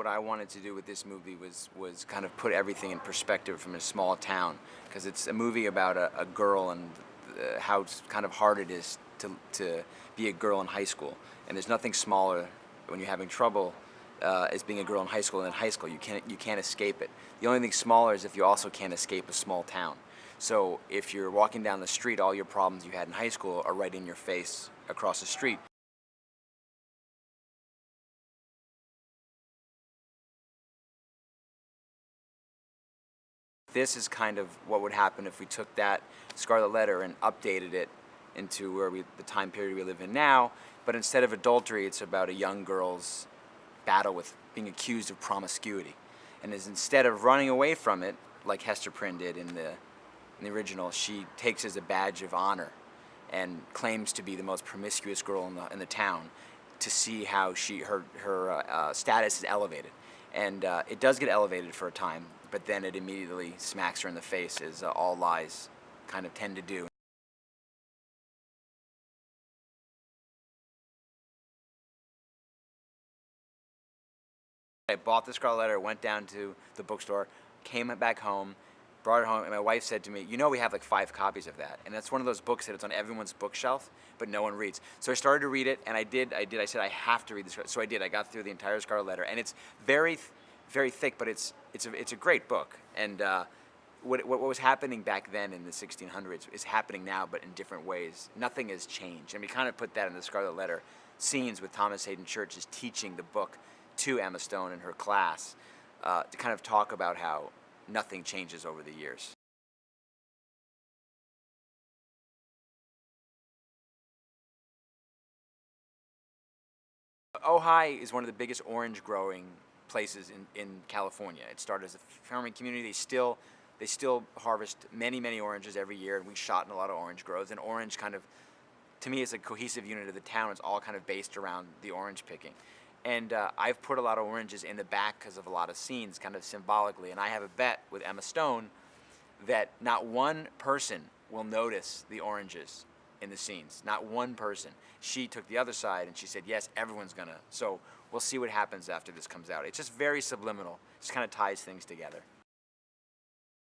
what I wanted to do with this movie was kind of put everything in perspective from a small town, because it's a movie about a girl and how kind of hard it is to be a girl in high school. And there's nothing smaller when you're having trouble as being a girl in high school. And in high school, you can't escape it. The only thing smaller is if you also can't escape a small town. So if you're walking down the street, all your problems you had in high school are right in your face across the street. This is kind of what would happen if we took that Scarlet Letter and updated it into the time period we live in now, but instead of adultery, it's about a young girl's battle with being accused of promiscuity. And instead of running away from it, like Hester Prynne did in the original, she takes it as a badge of honor and claims to be the most promiscuous girl in the town, to see how her status is elevated. And it does get elevated for a time, but then it immediately smacks her in the face, as all lies kind of tend to do. I bought the Scarlet Letter, went down to the bookstore, came back home, brought it home, and my wife said to me, "You know, we have like 5 copies of that." And that's one of those books that it's on everyone's bookshelf, but no one reads. So I started to read it, and I did. I said, I have to read this. So I did. I got through the entire Scarlet Letter, and it's very thick, but it's a great book. And what was happening back then in the 1600s is happening now, but in different ways. Nothing has changed. And we kind of put that in the Scarlet Letter scenes with Thomas Hayden Church is teaching the book to Emma Stone in her class, to kind of talk about how nothing changes over the years. Ojai is one of the biggest orange growing places in California. It started as a farming community. They still harvest many oranges every year, and we shot in a lot of orange groves. And orange kind of, to me, is a cohesive unit of the town. It's all kind of based around the orange picking. And I've put a lot of oranges in the back because of a lot of scenes, kind of symbolically. And I have a bet with Emma Stone that not one person will notice the oranges in the scenes. Not one person. She took the other side and she said, yes, everyone's gonna. So we'll see what happens after this comes out. It's just very subliminal. It just kind of ties things together.